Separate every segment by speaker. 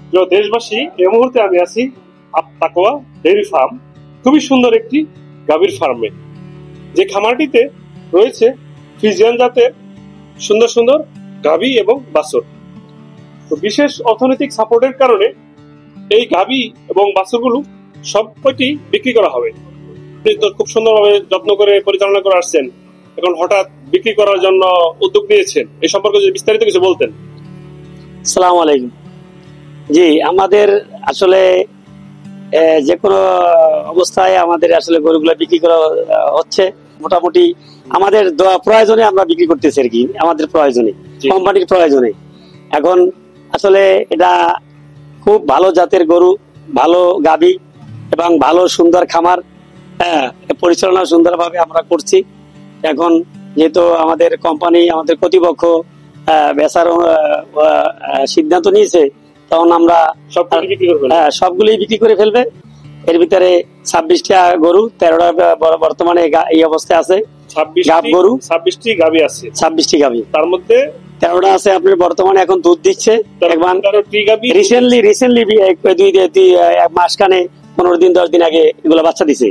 Speaker 1: প্রিয় দেশবাসী, এই মুহূর্তে আমি আছি তাকওয়া ডেইরি ফার্ম। খুবই সুন্দর একটি গাভীর ফার্মে, যে খামারটিতে রয়েছে ফ্রিজিয়ান জাতের সুন্দর সুন্দর গাভী এবং বাছুর। তো বিশেষ অর্থনৈতিক সাপোর্টের কারণে এই গাভী এবং বাছুরগুলো সবকটি বিক্রি করা হবে। আপনি তো খুব সুন্দরভাবে যত্ন করে পরিচালনা করে আসছেন, এখন হঠাৎ বিক্রি করার জন্য উদ্যোগ নিয়েছেন, এই সম্পর্কে যদি বিস্তারিত কিছু বলতেন।
Speaker 2: আসসালামু আলাইকুম। জি, আমাদের আসলে যে কোনো অবস্থায় আমাদের আসলে গরুগুলো বিক্রি করা হচ্ছে। মোটামুটি আমাদের প্রয়োজনে আমরা বিক্রি করতেছি আর কি, আমাদের প্রয়োজনে, কোম্পানির প্রয়োজনে। এখন আসলে এটা খুব ভালো জাতের গরু, ভালো গাভী এবং ভালো সুন্দর খামার, পরিচালনা সুন্দরভাবে আমরা করছি। এখন যেহেতু আমাদের কোম্পানি, আমাদের কর্তৃপক্ষ বেচার সিদ্ধান্ত নিয়েছে, তখন আমরা সবগুলি বিক্রি করে ফেলবে। এর ভিতরে 26টা গরু, 13টা বর্তমানে এই অবস্থায় আছে।
Speaker 1: 26টি গাভী আছে,
Speaker 2: 26টি গাভী,
Speaker 1: তার মধ্যে
Speaker 2: 13টা আছে আপনার বর্তমানে এখন দুধ দিচ্ছে। রিসেন্টলি মাসখানে 15 দিন 10 দিন আগে এগুলা বাচ্চা দিছে।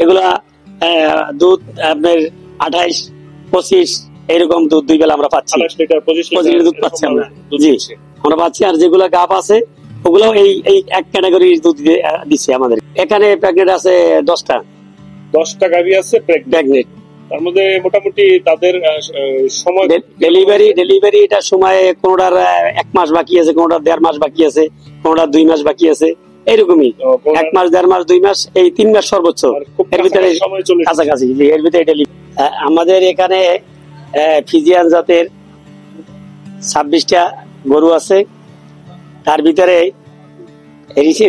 Speaker 2: এগুলা দুধ আপনার 28, 25 এইরকম দুধ দুই বেলা আমরা পাচ্ছি, 25 লিটার দুধ পাচ্ছি আমরা। জি, আমরা পাচ্ছি। আর যেগুলা গাভ আছে ওগুলো এই এক ক্যাটাগরির দুধ দিচ্ছে আমাদের। এখানে প্রেগনেন্ট আছে 10টা
Speaker 1: গাভী আছে প্রেগনেন্ট। তার মধ্যে মোটামুটি তাদের সময়
Speaker 2: ডেলিভারি এটা সময় কোনটার 1 মাস বাকি আছে, কোনটার 1.5 মাস বাকি আছে, কোনটার 2 মাস বাকি আছে, এইরকমই 1 মাস 1.5 মাস 2 মাস, এই 3 মাস সর্বোচ্চ। এর ভিতরে কাছাকাছি, এর ভিতরে আমাদের এখানে ফ্রিজিয়ান জাতের 26টা গরু আছে। তার ভিতরে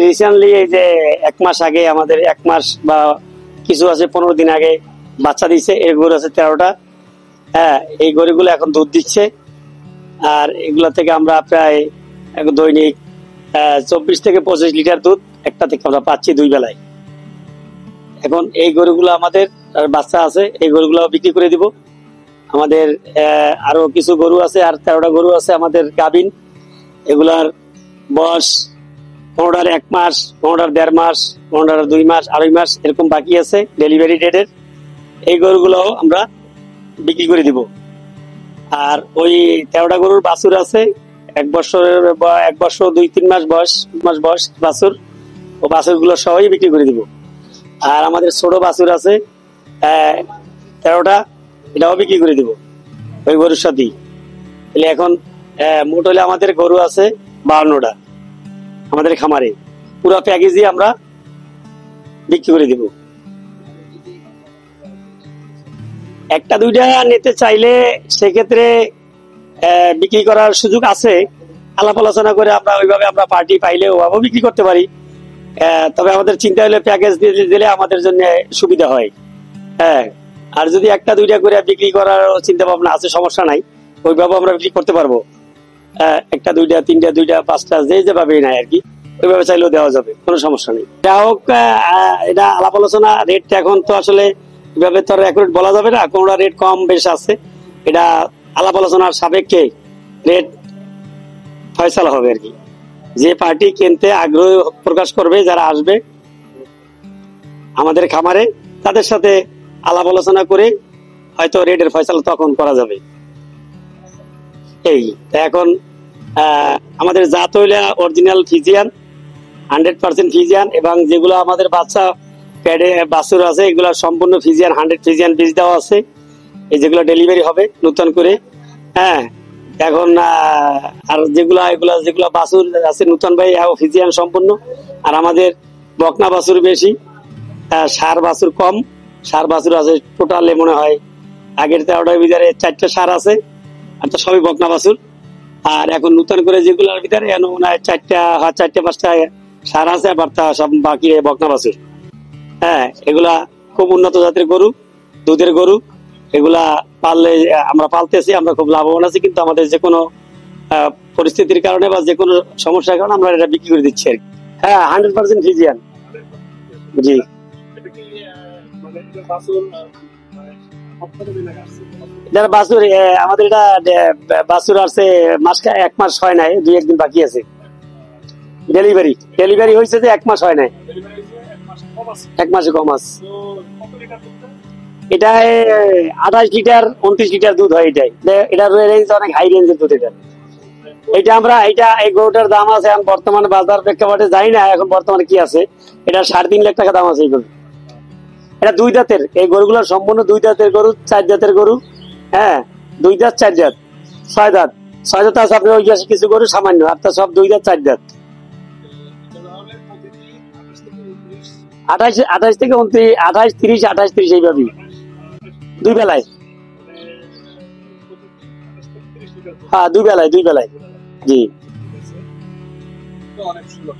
Speaker 2: রিসেন্টলি এই যে 1 মাস আগে আমাদের 1 মাস বা কিছু আছে 15 দিন আগে বাচ্চা দিচ্ছে, এই গরু আছে 13টা। এই গরুগুলো এখন দুধ দিচ্ছে। আর এগুলা থেকে আমরা প্রায় দৈনিক 24 থেকে 25 লিটার দুধ একটা থেকে আমরা পাচ্ছি 2 বেলায়। এখন এই গরুগুলো আমাদের বাচ্চা আছে, এই গরুগুলো বিক্রি করে দিব। আমাদের আরো কিছু গরু আছে, আর 13টা গরু আছে আমাদের গাভীন। এগুলার বয়স 15টার 1 মাস, 15টার 1.5 মাস, 15টার 2 মাস, 2.5 মাস এরকম বাকি আছে ডেলিভারি ডেটের। এই গরুগুলো আমরা বিক্রি করে দিব। আর ওই 13টা গরুর বাছুর আছে 1 বছর 2-3 মাস বয়স বাছুর, ও বাছুর গুলো সবই বিক্রি করে দিব। আর আমাদের ছোট বাছুর আছে 13টা, এটাও বিক্রি করে দিব ওই গরুর সাথেই। এখন মোট হলে আমাদের গরু আছে 52টা আমাদের খামারে। পুরো প্যাকেজই আমরা বিক্রি করে দিব। একটা দুইটা নিতে চাইলে সেক্ষেত্রে বিক্রি করার সুযোগ আছে। আলাপ আলোচনা করে আমরা ওইভাবে আমরা পার্টি পাইলে ওভাবেও বিক্রি করতে পারি। তবে আমাদের চিন্তা হলে প্যাকেজ দিলে আমাদের জন্য সুবিধা হয়। আর যদি একটা দুইটা করে বিক্রি করার চিন্তা ভাবনা আছে, সমস্যা নাই, ওইভাবে আমরা বিক্রি করতে পারবো। একটা দুইটা, 3টা, 2টা, 5টা যেভাবেই নাই আর কি, ওইভাবে চাইলেও দেওয়া যাবে, কোনো সমস্যা নেই। গ্রাহক এটা আলাপ আলোচনা। রেটটা এখন তো আসলে এভাবে তো অ্যাকুরেট বলা যাবে না, কোনটা রেট কম বেশ আছে, এটা আলাপ আলোচনার সাপেক্ষে রেট ফয়সালা হবে আর কি। যে পার্টি কিনতে আগ্রহ প্রকাশ করবে, যারা আসবে আমাদের খামারে, তাদের সাথে আলাপ আলোচনা করে হয়তো রেটের ফয়সালা তখন করা যাবে। এই এখন আমাদের জাত হইলে অরিজিনাল ফিজিয়ান, 100% ফিজিয়ান, এবং যেগুলো আমাদের বাচ্চা প্যাডে বাছুর আছে এগুলো সম্পূর্ণ ফিজিয়ান, 100 ফিজিয়ান বীজ দেওয়া আছে। এই যেগুলো ডেলিভারি হবে নতুন করে। এখন আর যেগুলো বাছুর আছে নতুন ভাই ফিজিয়ান সম্পূর্ণ। আর আমাদের বকনা বাছুর বেশি, সার বাছুর কম। সার বাছুর আছে টোটালে মনে হয় আগের 13টার ভিতরে 4টা সার আছে, আর তো সবই বকনা বাছুর। আর এখন নতুন করে যেগুলোর ভিতরে মনে হয় 4টা-5টা সার আছে, আবার তা সব বাকি বকনা বাছুর। এগুলা খুব উন্নত জাতের গরু, দুধের গরু। এগুলা পাললে আমরা পালতেছি, আমরা খুব লাভবান আছি। কিন্তু আমাদের যে কোনো পরিস্থিতির কারণে বা যে কোনো সমস্যার কারণে আমরা এটা বিক্রি করে দিচ্ছি আর কি। 100% ফিজিয়ান। জি, বাছুর আমাদের এটা বাছুর আছে 1 মাস হয় নাই, 2-1 দিন বাকি আছে। ডেলিভারি ডেলিভারি হয়েছে যে 1 মাস হয় নাই,
Speaker 1: ডেলিভারি হয়েছে 1 মাস কম আছে।
Speaker 2: 1 মাসে কম আছে।
Speaker 1: তো কত লিটার দুধ দেয়?
Speaker 2: এটায় 28 লিটার 29 লিটার দুধ হয়। এটার রেঞ্জ অনেক হাই রেঞ্জের দুধ। এটা এই গরুটার দাম আছে এখন বর্তমানে বাজার প্রেক্ষাপটে জানি না এখন বর্তমানে কি আছে, এটা 3.5 লাখ টাকা দাম আছে এই গরু। এটা 2 দাঁতের, এই গরুগুলো সম্পূর্ণ 2 দাঁতের গরু, 4 দাঁতের গরু। হ্যাঁ 2 দাঁত 4 দাঁত 6 দাঁত 6 দাঁত আছে আপনার ওই পাশে কিছু গরু সামান্য, আর তা সব 2 দাঁত 4 দাঁত।
Speaker 1: তাহলে প্রতিদিন 28 থেকে 29
Speaker 2: 28 থেকে 29, 28 30 28 30 এইভাবেই 2 বেলায়।
Speaker 1: মানে প্রতিদিন 28 থেকে 30 লিটার দুধ।
Speaker 2: হ্যাঁ 2 বেলায় জি।
Speaker 1: তো অনেক সুন্দর।